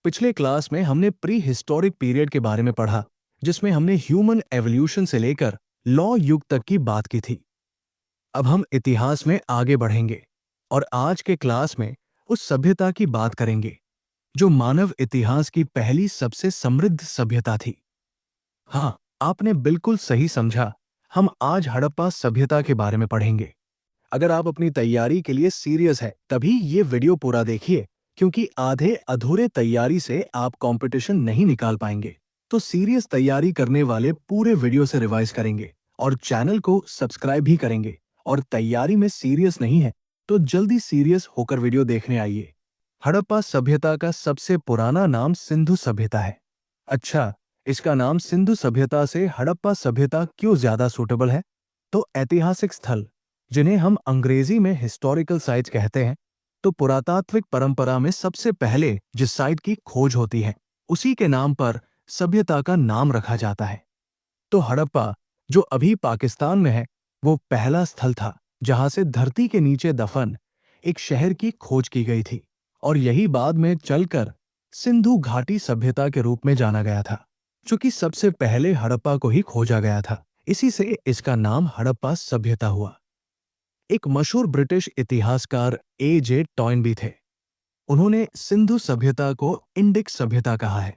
पिछले क्लास में हमने प्री हिस्टोरिक पीरियड के बारे में पढ़ा, जिसमें हमने ह्यूमन एवोल्यूशन से लेकर लौ युग तक की बात की थी। अब हम इतिहास में आगे बढ़ेंगे और आज के क्लास में उस सभ्यता की बात करेंगे जो मानव इतिहास की पहली सबसे समृद्ध सभ्यता थी। हाँ, आपने बिल्कुल सही समझा। हम आज हड़प्पा सभ्यता के बारे में पढ़ेंगे। अगर आप अपनी तैयारी के लिए सीरियस है तभी ये वीडियो पूरा देखिए, क्योंकि आधे अधूरे तैयारी से आप कंपटीशन नहीं निकाल पाएंगे। तो सीरियस तैयारी करने वाले पूरे वीडियो से रिवाइज करेंगे और चैनल को सब्सक्राइब भी करेंगे। और तैयारी में सीरियस नहीं है तो जल्दी सीरियस होकर वीडियो देखने आइए। हड़प्पा सभ्यता का सबसे पुराना नाम सिंधु सभ्यता है। अच्छा, इसका नाम सिंधु सभ्यता से हड़प्पा सभ्यता क्यों ज्यादा सूटेबल है? तो ऐतिहासिक स्थल जिन्हें हम अंग्रेजी में हिस्टोरिकल साइट्स कहते हैं, तो पुरातात्विक परंपरा में सबसे पहले जिस साइट की खोज होती है उसी के नाम पर सभ्यता का नाम रखा जाता है। तो हड़प्पा, जो अभी पाकिस्तान में है, वो पहला स्थल था जहां से धरती के नीचे दफन एक शहर की खोज की गई थी, और यही बाद में चलकर सिंधु घाटी सभ्यता के रूप में जाना गया था, चूंकि सबसे पहले हड़प्पा को ही खोजा गया था। इसी से इसका नाम हड़प्पा सभ्यता हुआ। एक मशहूर ब्रिटिश इतिहासकार A.J. टॉयनबी थे। उन्होंने सिंधु सभ्यता को इंडिक सभ्यता कहा है।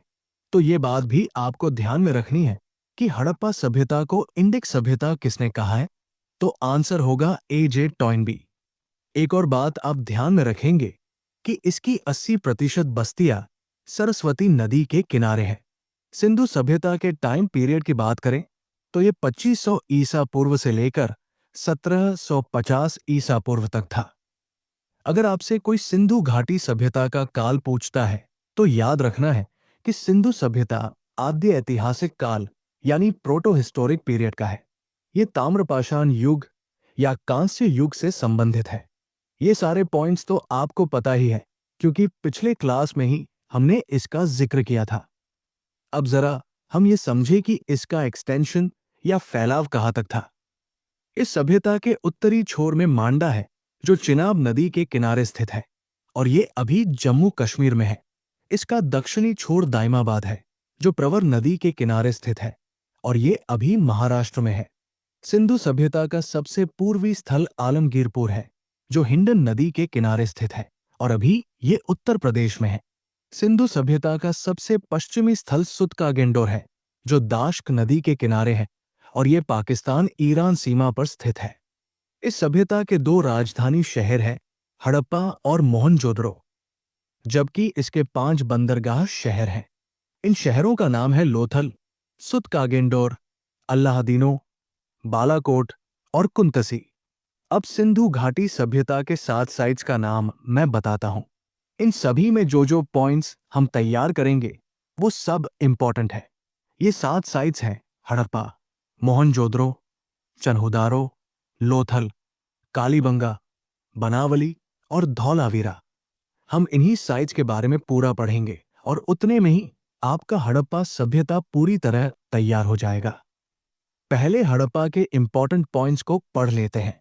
तो ये बात भी आपको ध्यान में रखनी है कि हड़प्पा सभ्यता को इंडिक सभ्यता किसने कहा है? तो आंसर होगा A.J. टॉयनबी। एक और बात आप ध्यान में रखेंगे कि इसकी 80% बस्तियां सरस्वती नदी के किनारे हैं। सिंधु सभ्यता के टाइम पीरियड की बात करें तो ये 2500 ईसा पूर्व से लेकर 1750 ईसा पूर्व तक था। अगर आपसे कोई सिंधु घाटी सभ्यता का काल पूछता है तो याद रखना है कि सिंधु सभ्यता आद्य ऐतिहासिक काल यानी प्रोटो हिस्टोरिक पीरियड का है। ये ताम्रपाषाण युग या कांस्य युग से संबंधित है। ये सारे पॉइंट्स तो आपको पता ही है, क्योंकि पिछले क्लास में ही हमने इसका जिक्र किया था। अब जरा हम ये समझे कि इसका एक्सटेंशन या फैलाव कहाँ तक था। इस सभ्यता के उत्तरी छोर में मांडा है, जो चिनाब नदी के किनारे स्थित है, और ये अभी जम्मू कश्मीर में है। इसका दक्षिणी छोर दाइमाबाद है, जो प्रवर नदी के किनारे स्थित है, और ये अभी महाराष्ट्र में है। सिंधु सभ्यता का सबसे पूर्वी स्थल आलमगीरपुर है, जो हिंडन नदी के किनारे स्थित है, और अभी ये उत्तर प्रदेश में है। सिंधु सभ्यता का सबसे पश्चिमी स्थल सुतकागेंडोर है, जो दाश्क नदी के किनारे है, और ये पाकिस्तान ईरान सीमा पर स्थित है। इस सभ्यता के 2 राजधानी शहर हैं, हड़प्पा और मोहनजोदड़ो, जबकि इसके 5 बंदरगाह शहर हैं। इन शहरों का नाम है लोथल, सुतकागेंडोर, अल्लाहदीनो, बालाकोट और कुंतसी। अब सिंधु घाटी सभ्यता के 7 साइट्स का नाम मैं बताता हूं। इन सभी में जो जो पॉइंट्स हम तैयार करेंगे वो सब इंपॉर्टेंट है। ये 7 साइट्स हैं हड़प्पा, मोहनजोदड़ो, चन्हुदारो, लोथल, कालीबंगा, बनावली और धौलावीरा। हम इन्हीं साइट्स के बारे में पूरा पढ़ेंगे और उतने में ही आपका हड़प्पा सभ्यता पूरी तरह तैयार हो जाएगा। पहले हड़प्पा के इंपॉर्टेंट पॉइंट्स को पढ़ लेते हैं।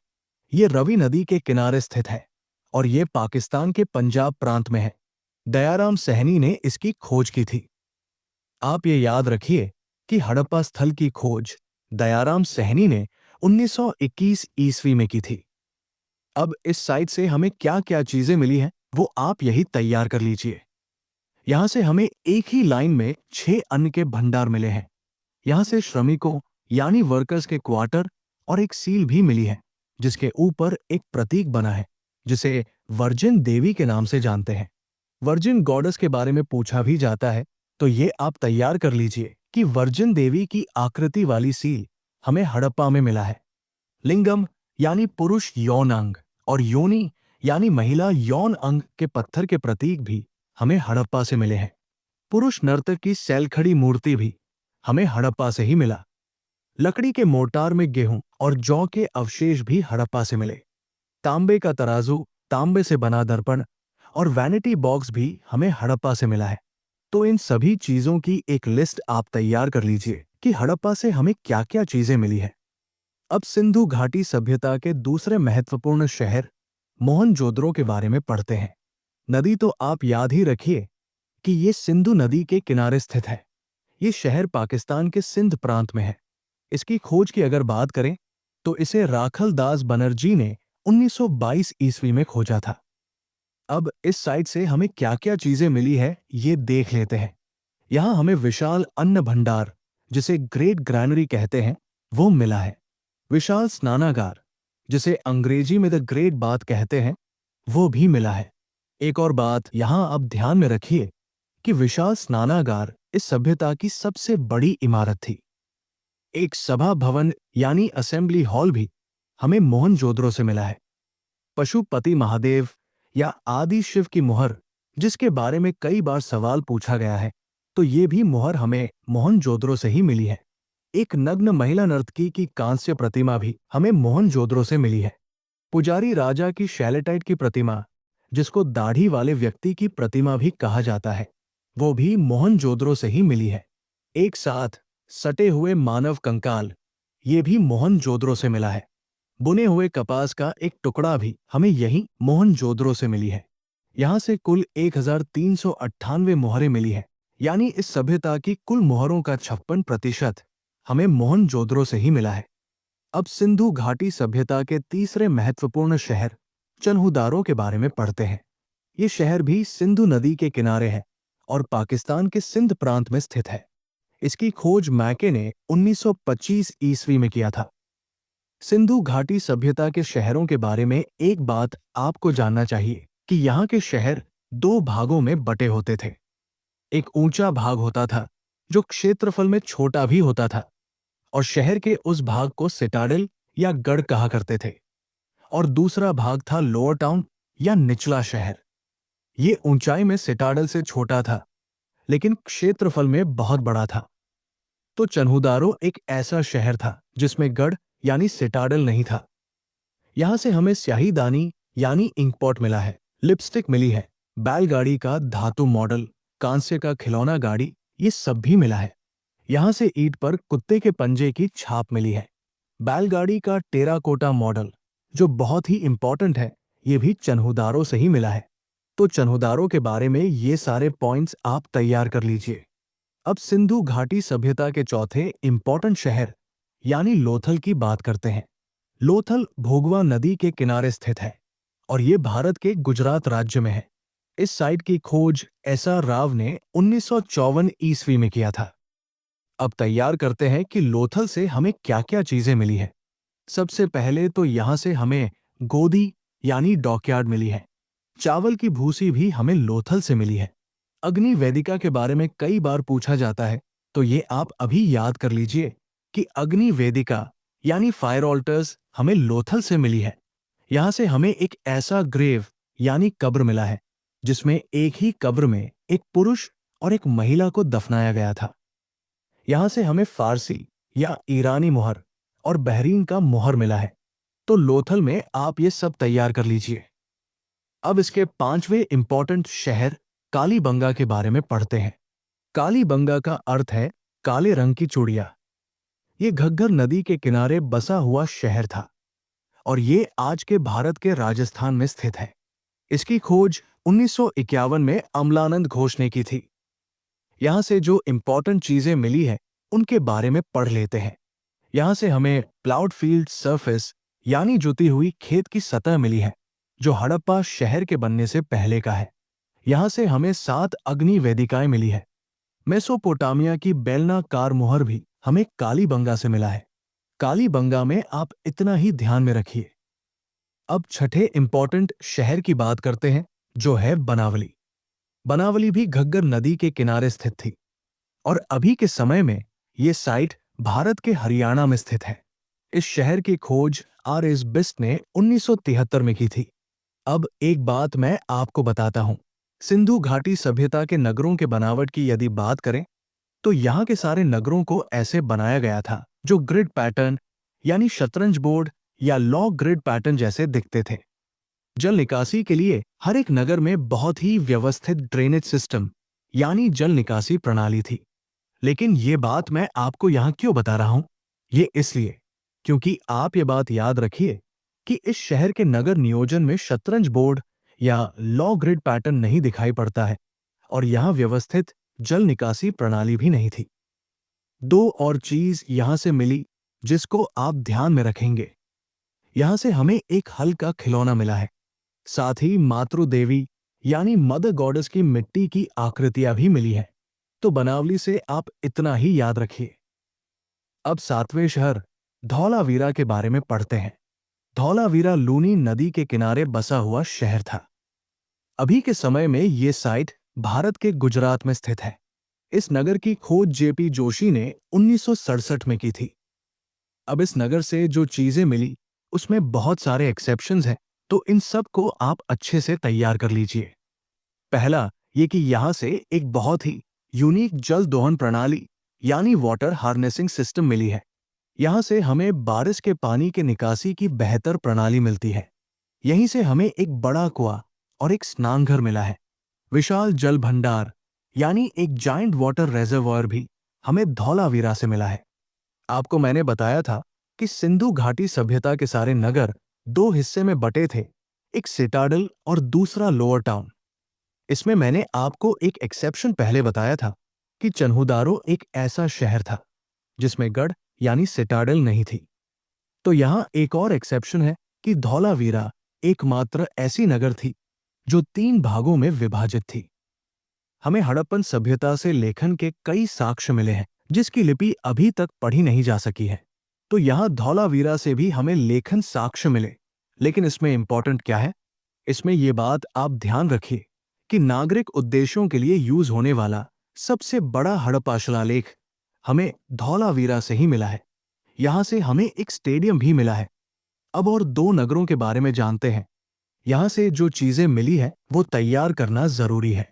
ये रवि नदी के किनारे स्थित है और ये पाकिस्तान के पंजाब प्रांत में है। दयाराम सहनी ने इसकी खोज की थी। आप ये याद रखिए कि हड़प्पा स्थल की खोज दयाराम सहनी ने 1921 ईस्वी में की थी। अब इस साइट से हमें क्या क्या चीजें मिली हैं वो आप यही तैयार कर लीजिए। यहां से हमें एक ही लाइन में 6 अन्न के भंडार मिले हैं। यहां से श्रमिकों यानी वर्कर्स के क्वार्टर और एक सील भी मिली है, जिसके ऊपर एक प्रतीक बना है, जिसे वर्जिन देवी के नाम से जानते हैं। वर्जिन गॉडेस के बारे में पूछा भी जाता है, तो ये आप तैयार कर लीजिए कि वर्जिन देवी की आकृति वाली सील हमें हड़प्पा में मिला है। लिंगम यानी पुरुष यौन अंग और योनि यानी महिला यौन अंग के पत्थर के प्रतीक भी हमें हड़प्पा से मिले हैं। पुरुष नर्तक की सैलखड़ी मूर्ति भी हमें हड़प्पा से ही मिला। लकड़ी के मोर्टार में गेहूं और जौ के अवशेष भी हड़प्पा से मिले। तांबे का तराजू, तांबे से बना दर्पण और वैनिटी बॉक्स भी हमें हड़प्पा से मिला है। तो इन सभी चीजों की एक लिस्ट आप तैयार कर लीजिए कि हड़प्पा से हमें क्या क्या चीजें मिली है। अब सिंधु घाटी सभ्यता के दूसरे महत्वपूर्ण शहर मोहनजोदड़ो के बारे में पढ़ते हैं। नदी तो आप याद ही रखिए, कि ये सिंधु नदी के किनारे स्थित है। ये शहर पाकिस्तान के सिंध प्रांत में है। इसकी खोज की अगर बात करें तो इसे राखल दास बनर्जी ने 1922 ईस्वी में खोजा था। अब इस साइट से हमें क्या क्या चीजें मिली है ये देख लेते हैं। यहां हमें विशाल अन्न भंडार, जिसे ग्रेट ग्रैनरी कहते हैं, वो मिला है। विशाल स्नानागार, जिसे अंग्रेजी में द ग्रेट बाथ कहते हैं, वो भी मिला है। एक और बात यहां आप ध्यान में रखिए कि विशाल स्नानागार इस सभ्यता की सबसे बड़ी इमारत थी। एक सभा भवन यानी असेंबली हॉल भी हमें मोहनजोदड़ो से मिला है। पशुपति महादेव या आदि शिव की मुहर, जिसके बारे में कई बार सवाल पूछा गया है, तो ये भी मुहर हमें मोहनजोदड़ो से ही मिली है। एक नग्न महिला नर्तकी की कांस्य प्रतिमा भी हमें मोहनजोदड़ो से मिली है। पुजारी राजा की शैलेटाइट की प्रतिमा, जिसको दाढ़ी वाले व्यक्ति की प्रतिमा भी कहा जाता है, वो भी मोहनजोदड़ो से ही मिली है। एक साथ सटे हुए मानव कंकाल, ये भी मोहनजोदड़ो से मिला है। बुने हुए कपास का एक टुकड़ा भी हमें यही मोहनजोदड़ो से मिली है। यहां से कुल 1398 मोहरें मिली है, यानी इस सभ्यता की कुल मोहरों का 56% हमें मोहनजोदड़ो से ही मिला है। अब सिंधु घाटी सभ्यता के तीसरे महत्वपूर्ण शहर चन्हुदारो के बारे में पढ़ते हैं। ये शहर भी सिंधु नदी के किनारे है और पाकिस्तान के सिंध प्रांत में स्थित है। इसकी खोज मैके ने 1925 ईस्वी में किया था। सिंधु घाटी सभ्यता के शहरों के बारे में एक बात आपको जानना चाहिए कि यहाँ के शहर दो भागों में बटे होते थे। एक ऊंचा भाग होता था जो क्षेत्रफल में छोटा भी होता था, और शहर के उस भाग को सिटाडेल या गढ़ कहा करते थे। और दूसरा भाग था लोअर टाउन या निचला शहर। ये ऊंचाई में सिटाडेल से छोटा था, लेकिन क्षेत्रफल में बहुत बड़ा था। तो चन्हुदारो एक ऐसा शहर था जिसमें गढ़ यानी सिटाडेल नहीं था। यहां से हमें स्याहीदानी यानी इंकपॉट मिला है, लिपस्टिक मिली है, बैलगाड़ी का धातु मॉडल, कांस्य का खिलौना गाड़ी, ये सब भी मिला है। यहां से ईंट पर कुत्ते के पंजे की छाप मिली है। बैलगाड़ी का टेराकोटा मॉडल, जो बहुत ही इंपॉर्टेंट है, ये भी चन्हुदारो से ही मिला है। तो चन्हुदारो के बारे में ये सारे पॉइंट्स आप तैयार कर लीजिए। अब सिंधु घाटी सभ्यता के चौथे इंपॉर्टेंट शहर यानी लोथल की बात करते हैं। लोथल भोगवा नदी के किनारे स्थित है और ये भारत के गुजरात राज्य में है। इस साइट की खोज एसआर राव ने 1954 ईस्वी में किया था। अब तैयार करते हैं कि लोथल से हमें क्या क्या चीजें मिली है। सबसे पहले तो यहां से हमें गोदी यानी डॉकयार्ड मिली है। चावल की भूसी भी हमें लोथल से मिली है। अग्नि वेदिका के बारे में कई बार पूछा जाता है, तो ये आप अभी याद कर लीजिए कि अग्नि वेदिका यानी फायर ऑल्टर्स हमें लोथल से मिली है। यहां से हमें एक ऐसा ग्रेव यानी कब्र मिला है जिसमें एक ही कब्र में एक पुरुष और एक महिला को दफनाया गया था। यहां से हमें फारसी या ईरानी मुहर और बहरीन का मुहर मिला है। तो लोथल में आप ये सब तैयार कर लीजिए। अब इसके पांचवें इंपॉर्टेंट शहर कालीबंगा के बारे में पढ़ते हैं। कालीबंगा का अर्थ है काले रंग की चूड़िया। ये घग्गर नदी के किनारे बसा हुआ शहर था और ये आज के भारत के राजस्थान में स्थित है। इसकी खोज 1951 में अमलानंद घोष ने की थी। यहां से जो इंपॉर्टेंट चीजें मिली है उनके बारे में पढ़ लेते हैं। यहां से हमें प्लाउड फील्ड सरफेस यानी जुती हुई खेत की सतह मिली है, जो हड़प्पा शहर के बनने से पहले का है। यहां से हमें 7 अग्नि वेदिकाएं मिली है। मेसोपोटामिया की बेलनाकार मुहर भी हमें कालीबंगा से मिला है। कालीबंगा में आप इतना ही ध्यान में रखिए। अब छठे इंपॉर्टेंट शहर की बात करते हैं, जो है बनावली। बनावली भी घग्गर नदी के किनारे स्थित थी और अभी के समय में ये साइट भारत के हरियाणा में स्थित है। इस शहर की खोज आर.एस. बिस्ट ने 1973 में की थी। अब एक बात मैं आपको बताता हूं। सिंधु घाटी सभ्यता के नगरों के बनावट की यदि बात करें तो यहाँ के सारे नगरों को ऐसे बनाया गया था जो ग्रिड पैटर्न यानी शतरंज बोर्ड या लॉ ग्रिड पैटर्न जैसे दिखते थे। जल निकासी के लिए हर एक नगर में बहुत ही व्यवस्थित ड्रेनेज सिस्टम यानी जल निकासी प्रणाली थी। लेकिन ये बात मैं आपको यहाँ क्यों बता रहा हूं? ये इसलिए क्योंकि आप ये बात याद रखिए कि इस शहर के नगर नियोजन में शतरंज बोर्ड या लॉ ग्रिड पैटर्न नहीं दिखाई पड़ता है और यहाँ व्यवस्थित जल निकासी प्रणाली भी नहीं थी। दो और चीज यहां से मिली जिसको आप ध्यान में रखेंगे। यहां से हमें एक हल्का खिलौना मिला है। साथ ही मातृ देवी यानी मदर गॉडेस की मिट्टी की आकृतियां भी मिली हैं। तो बनावली से आप इतना ही याद रखिए। अब सातवें शहर धौलावीरा के बारे में पढ़ते हैं। धौलावीरा लूनी नदी के किनारे बसा हुआ शहर था। अभी के समय में ये साइट भारत के गुजरात में स्थित है। इस नगर की खोज जेपी जोशी ने 1967 में की थी। अब इस नगर से जो चीजें मिली उसमें बहुत सारे एक्सेप्शंस हैं, तो इन सब को आप अच्छे से तैयार कर लीजिए। पहला ये कि यहां से एक बहुत ही यूनिक जल दोहन प्रणाली यानी वाटर हार्नेसिंग सिस्टम मिली है। यहां से हमें बारिश के पानी के निकासी की बेहतर प्रणाली मिलती है। यहीं से हमें एक बड़ा कुआं और एक स्नानघर मिला है। विशाल जल भंडार यानी एक जाइंट वाटर रेजर्वॉयर भी हमें धौलावीरा से मिला है। आपको मैंने बताया था कि सिंधु घाटी सभ्यता के सारे नगर दो हिस्से में बटे थे, एक सिटाडल और दूसरा लोअर टाउन। इसमें मैंने आपको एक एक्सेप्शन पहले बताया था कि चन्हुदारो एक ऐसा शहर था जिसमें गढ़ यानी सिटाडल नहीं थी। तो यहां एक और एक्सेप्शन है कि धौलावीरा एकमात्र ऐसी नगर थी जो 3 भागों में विभाजित थी। हमें हड़प्पन सभ्यता से लेखन के कई साक्ष्य मिले हैं जिसकी लिपि अभी तक पढ़ी नहीं जा सकी है। तो यहां धौलावीरा से भी हमें लेखन साक्ष्य मिले। लेकिन इसमें इंपॉर्टेंट क्या है? इसमें यह बात आप ध्यान रखिए कि नागरिक उद्देश्यों के लिए यूज होने वाला सबसे बड़ा हड़प्पा शिलालेख हमें धौलावीरा से ही मिला है। यहां से हमें एक स्टेडियम भी मिला है। अब और दो नगरों के बारे में जानते हैं। यहां से जो चीजें मिली है वो तैयार करना जरूरी है।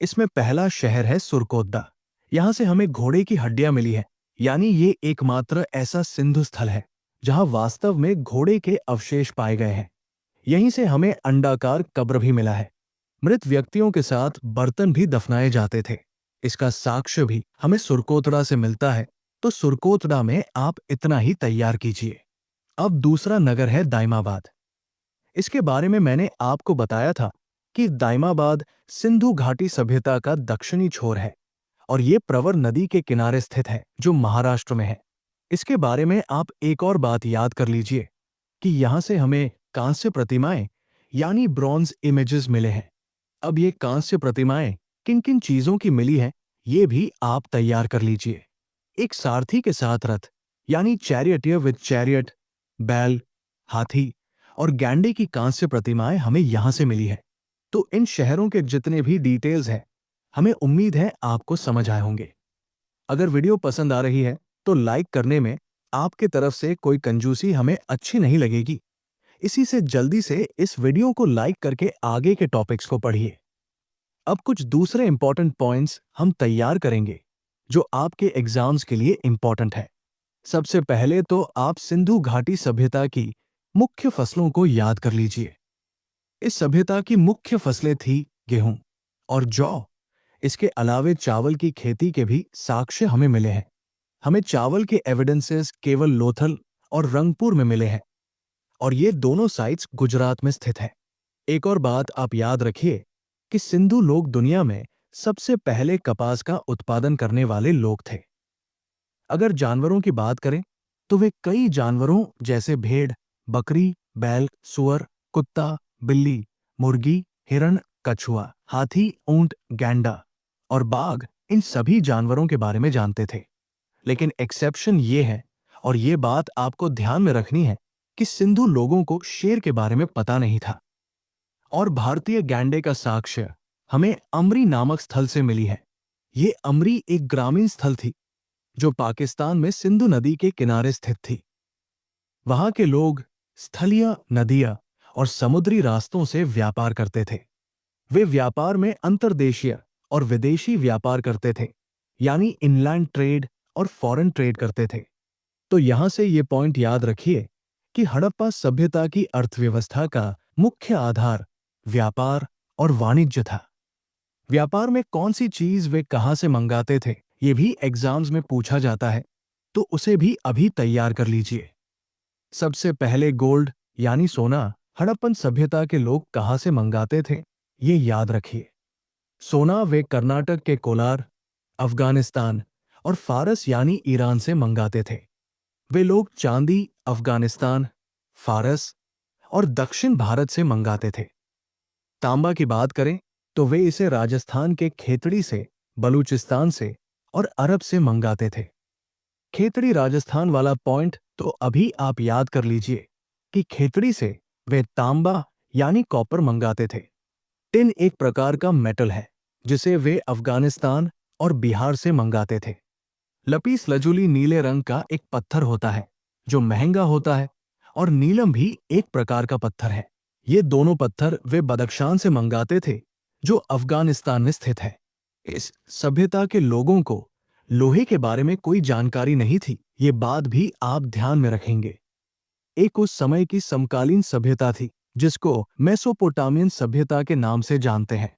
इसमें पहला शहर है सुरकोतदा। यहां से हमें घोड़े की हड्डियां मिली है, यानी ये एकमात्र ऐसा सिंधु स्थल है जहां वास्तव में घोड़े के अवशेष पाए गए हैं। यहीं से हमें अंडाकार कब्र भी मिला है। मृत व्यक्तियों के साथ बर्तन भी दफनाए जाते थे। इसका साक्ष्य भी हमें सुरकोतड़ा से मिलता है। तो सुरकोतड़ा में आप इतना ही तैयार कीजिए। अब दूसरा नगर है दाइमाबाद। इसके बारे में मैंने आपको बताया था कि दाइमाबाद सिंधु घाटी सभ्यता का दक्षिणी छोर है और ये प्रवर नदी के किनारे स्थित है जो महाराष्ट्र में है। इसके बारे में आप एक और बात याद कर लीजिए कि यहां से हमें कांस्य प्रतिमाएं यानी ब्रॉन्ज इमेजेस मिले हैं। अब ये कांस्य प्रतिमाएं किन किन चीजों की मिली हैं ये भी आप तैयार कर लीजिए। एक सारथी के साथ रथ यानी चैरियटियर विद चैरियट, बैल, हाथी और गैंडे की कांस्य प्रतिमाएं हमें यहां से मिली है। तो इन शहरों के जितने भी डिटेल्स हैं हमें उम्मीद है आपको समझ आए होंगे। अगर वीडियो पसंद आ रही है तो लाइक करने में आपके तरफ से कोई कंजूसी हमें अच्छी नहीं लगेगी। इसी से जल्दी से इस वीडियो को लाइक करके आगे के टॉपिक्स को पढ़िए। अब कुछ दूसरे इंपॉर्टेंट पॉइंट्स हम तैयार करेंगे जो आपके एग्जाम्स के लिए इंपॉर्टेंट है। सबसे पहले तो आप सिंधु घाटी सभ्यता की मुख्य फसलों को याद कर लीजिए। इस सभ्यता की मुख्य फसलें थी गेहूं और जौ। इसके अलावे चावल की खेती के भी साक्ष्य हमें मिले हैं। हमें चावल के एविडेंसेस केवल लोथल और रंगपुर में मिले हैं और ये दोनों साइट्स गुजरात में स्थित हैं। एक और बात आप याद रखिए कि सिंधु लोग दुनिया में सबसे पहले कपास का उत्पादन करने वाले लोग थे। अगर जानवरों की बात करें तो वे कई जानवरों जैसे भेड़, बकरी, बैल, सुअर, कुत्ता, बिल्ली, मुर्गी, हिरण, कछुआ, हाथी, ऊंट, गैंडा और बाघ इन सभी जानवरों के बारे में जानते थे। लेकिन एक्सेप्शन ये है और ये बात आपको ध्यान में रखनी है कि सिंधु लोगों को शेर के बारे में पता नहीं था। और भारतीय गैंडे का साक्ष्य हमें अमरी नामक स्थल से मिली है। ये अमरी एक ग्रामीण स्थल थी जो पाकिस्तान में सिंधु नदी के किनारे स्थित थी। वहां के लोग स्थलीय, नदियां और समुद्री रास्तों से व्यापार करते थे। वे व्यापार में अंतर्देशीय और विदेशी व्यापार करते थे, यानी इनलैंड ट्रेड और फॉरेन ट्रेड करते थे। तो यहां से ये पॉइंट याद रखिए कि हड़प्पा सभ्यता की अर्थव्यवस्था का मुख्य आधार व्यापार और वाणिज्य था। व्यापार में कौन सी चीज वे कहां से मंगाते थे ये भी एग्जाम्स में पूछा जाता है, तो उसे भी अभी तैयार कर लीजिए। सबसे पहले गोल्ड यानी सोना हड़प्पन सभ्यता के लोग कहां से मंगाते थे ये याद रखिए। सोना वे कर्नाटक के कोलार, अफगानिस्तान और फारस यानी ईरान से मंगाते थे। वे लोग चांदी अफगानिस्तान, फारस और दक्षिण भारत से मंगाते थे। तांबा की बात करें तो वे इसे राजस्थान के खेतड़ी से, बलूचिस्तान से और अरब से मंगाते थे। खेतड़ी राजस्थान वाला पॉइंट तो अभी आप याद कर लीजिए कि खेतड़ी से वे तांबा यानी कॉपर मंगाते थे। टिन एक प्रकार का मेटल है जिसे वे अफगानिस्तान और बिहार से मंगाते थे। लपीस लजुली नीले रंग का एक पत्थर होता है जो महंगा होता है, और नीलम भी एक प्रकार का पत्थर है। ये दोनों पत्थर वे बदख्शान से मंगाते थे जो अफगानिस्तान में स्थित है। इस सभ्यता के लोगों को लोहे के बारे में कोई जानकारी नहीं थी, ये बात भी आप ध्यान में रखेंगे। एक उस समय की समकालीन सभ्यता थी जिसको मेसोपोटामियन सभ्यता के नाम से जानते हैं।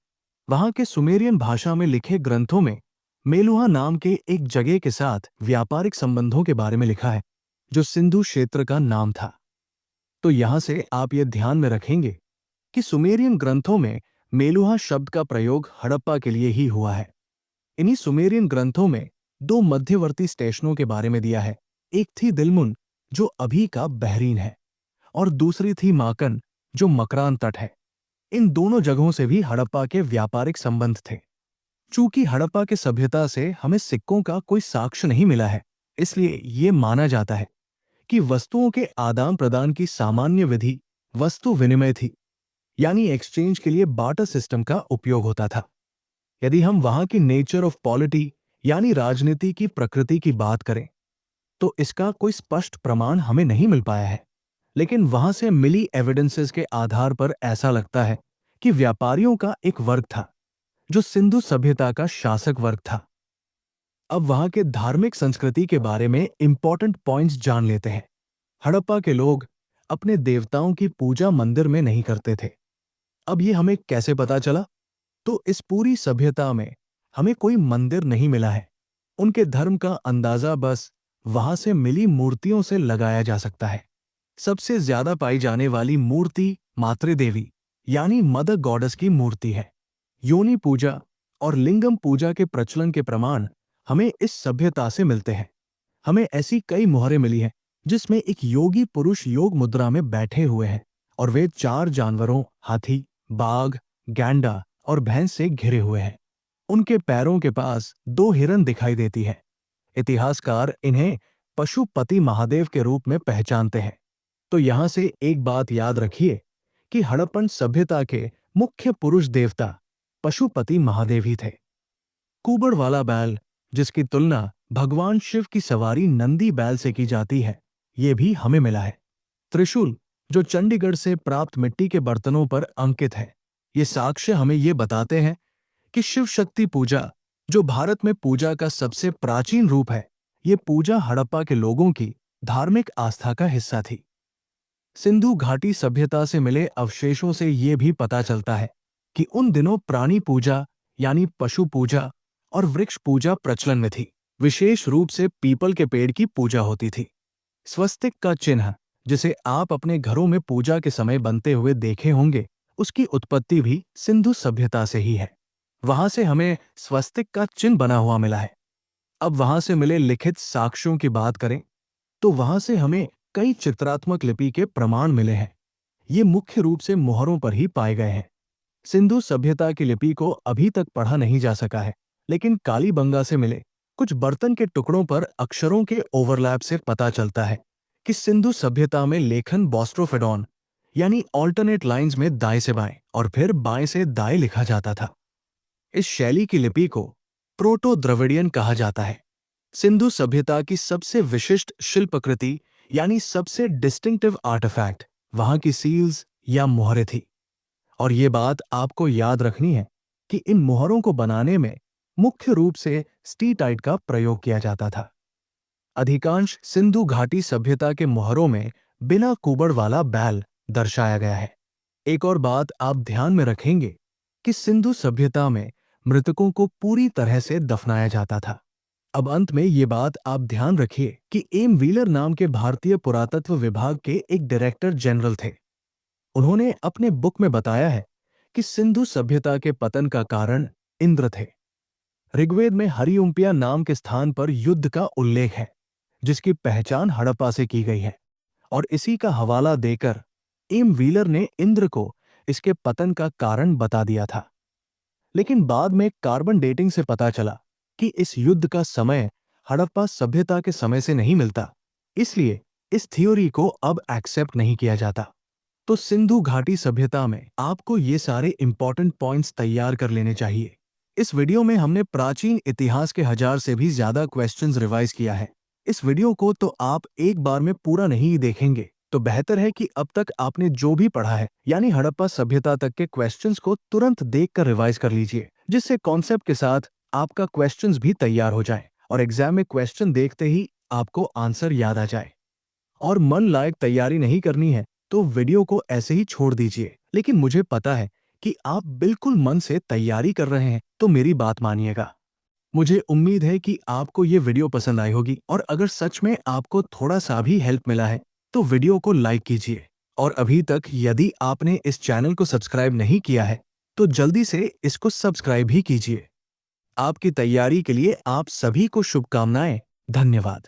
वहां के सुमेरियन भाषा में लिखे ग्रंथों में मेलुहा नाम के एक जगह के साथ व्यापारिक संबंधों के बारे में लिखा है जो सिंधु क्षेत्र का नाम था। तो यहां से आप ये ध्यान में रखेंगे कि सुमेरियन ग्रंथों में मेलुहा शब्द का प्रयोग हड़प्पा के लिए ही हुआ है। इन्हीं सुमेरियन ग्रंथों में दो मध्यवर्ती स्टेशनों के बारे में दिया है। एक थी दिलमुन जो अभी का बहरीन है, और दूसरी थी माकन जो मकरान तट है। इन दोनों जगहों से भी हड़प्पा के व्यापारिक संबंध थे। चूंकि हड़प्पा के सभ्यता से हमें सिक्कों का कोई साक्ष्य नहीं मिला है, इसलिए ये माना जाता है कि वस्तुओं के आदान प्रदान की सामान्य विधि वस्तु विनिमय थी, यानी एक्सचेंज के लिए बार्टर सिस्टम का उपयोग होता था। यदि हम वहां की नेचर ऑफ पॉलिटी यानी राजनीति की प्रकृति की बात करें तो इसका कोई स्पष्ट प्रमाण हमें नहीं मिल पाया है, लेकिन वहां से मिली एविडेंसेस के आधार पर ऐसा लगता है कि व्यापारियों का एक वर्ग था जो सिंधु सभ्यता का शासक वर्ग था। अब वहां के धार्मिक संस्कृति के बारे में इंपॉर्टेंट पॉइंट्स जान लेते हैं। हड़प्पा के लोग अपने देवताओं की पूजा मंदिर में नहीं करते थे। अब ये हमें कैसे पता चला? तो इस पूरी सभ्यता में हमें कोई मंदिर नहीं मिला है। उनके धर्म का अंदाजा बस वहां से मिली मूर्तियों से लगाया जा सकता है। सबसे ज्यादा पाई जाने वाली मूर्ति मातृदेवी यानी मदर गॉडेस की मूर्ति है। योनि पूजा और लिंगम पूजा के प्रचलन के प्रमाण हमें इस सभ्यता से मिलते हैं। हमें ऐसी कई मुहरें मिली हैं जिसमें एक योगी पुरुष योग मुद्रा में बैठे हुए हैं और वे चार जानवरों हाथी, बाघ, गैंडा और भैंस से घिरे हुए हैं। उनके पैरों के पास दो हिरन दिखाई देती है। इतिहासकार इन्हें पशुपति महादेव के रूप में पहचानते हैं। तो यहां से एक बात याद रखिए कि हड़प्पन सभ्यता के मुख्य पुरुष देवता पशुपति महादेव ही थे। कुबड़ वाला बैल जिसकी तुलना भगवान शिव की सवारी नंदी बैल से की जाती है, ये भी हमें मिला है। त्रिशूल जो चंडीगढ़ से प्राप्त मिट्टी के बर्तनों पर अंकित है, ये साक्ष्य हमें ये बताते हैं कि शिव शक्ति पूजा जो भारत में पूजा का सबसे प्राचीन रूप है, ये पूजा हड़प्पा के लोगों की धार्मिक आस्था का हिस्सा थी। सिंधु घाटी सभ्यता से मिले अवशेषों से ये भी पता चलता है कि उन दिनों प्राणी पूजा यानी पशु पूजा और वृक्ष पूजा प्रचलन में थी। विशेष रूप से पीपल के पेड़ की पूजा होती थी। स्वस्तिक का चिन्ह जिसे आप अपने घरों में पूजा के समय बनते हुए देखे होंगे, उसकी उत्पत्ति भी सिंधु सभ्यता से ही है। वहां से हमें स्वस्तिक का चिन्ह बना हुआ मिला है। अब वहां से मिले लिखित साक्ष्यों की बात करें तो वहां से हमें कई चित्रात्मक लिपि के प्रमाण मिले हैं। ये मुख्य रूप से मुहरों पर ही पाए गए हैं। सिंधु सभ्यता की लिपि को अभी तक पढ़ा नहीं जा सका है, लेकिन कालीबंगा से मिले कुछ बर्तन के टुकड़ों पर अक्षरों के ओवरलैप से पता चलता है कि सिंधु सभ्यता में लेखन बॉस्ट्रोफेडॉन यानी ऑल्टरनेट लाइंस में दाएं से बाएं और फिर बाएं से दाएं लिखा जाता था। इस शैली की लिपि को प्रोटो द्रविडियन कहा जाता है। सिंधु सभ्यता की सबसे विशिष्ट शिल्पकृति यानी सबसे डिस्टिंक्टिव आर्टिफैक्ट वहां की सील्स या मुहरें थी। और ये बात आपको याद रखनी है कि इन मुहरों को बनाने में मुख्य रूप से स्टीटाइट का प्रयोग किया जाता था। अधिकांश सिंधु घाटी सभ्यता के मुहरों में बिना कुबड़ वाला बैल दर्शाया गया है। एक और बात आप ध्यान में रखेंगे कि सिंधु सभ्यता में मृतकों को पूरी तरह से दफनाया जाता था। अब अंत में ये बात आप ध्यान रखिए कि एम व्हीलर नाम के भारतीय पुरातत्व विभाग के एक डायरेक्टर जनरल थे। उन्होंने अपने बुक में बताया है कि सिंधु सभ्यता के पतन का कारण इंद्र थे। ऋग्वेद में हरिउम्पिया नाम के स्थान पर युद्ध का उल्लेख है, जिसकी पहचान हड़प्पा से की गई है, और इसी का हवाला देकर एम व्हीलर ने इंद्र को इसके पतन का कारण बता दिया था। लेकिन बाद में कार्बन डेटिंग से पता चला कि इस युद्ध का समय हड़प्पा सभ्यता के समय से नहीं मिलता, इसलिए इस थ्योरी को अब एक्सेप्ट नहीं किया जाता। तो सिंधु घाटी सभ्यता में आपको ये सारे इंपॉर्टेंट पॉइंट्स तैयार कर लेने चाहिए। इस वीडियो में हमने प्राचीन इतिहास के 1000 से भी ज्यादा क्वेश्चंस रिवाइज किया है। इस वीडियो को तो आप एक बार में पूरा नहीं देखेंगे, तो बेहतर है कि अब तक आपने जो भी पढ़ा है यानी हड़प्पा सभ्यता तक के क्वेश्चंस को तुरंत देखकर रिवाइज कर लीजिए, जिससे कॉन्सेप्ट के साथ आपका क्वेश्चंस भी तैयार हो जाए और एग्जाम में क्वेश्चन देखते ही आपको आंसर याद आ जाए। और मन लायक तैयारी नहीं करनी है तो वीडियो को ऐसे ही छोड़ दीजिए। लेकिन मुझे पता है कि आप बिल्कुल मन से तैयारी कर रहे हैं, तो मेरी बात मानिएगा। मुझे उम्मीद है कि आपको ये वीडियो पसंद आई होगी, और अगर सच में आपको थोड़ा सा भी हेल्प मिला है तो वीडियो को लाइक कीजिए। और अभी तक यदि आपने इस चैनल को सब्सक्राइब नहीं किया है तो जल्दी से इसको सब्सक्राइब भी कीजिए। आपकी तैयारी के लिए आप सभी को शुभकामनाएं। धन्यवाद।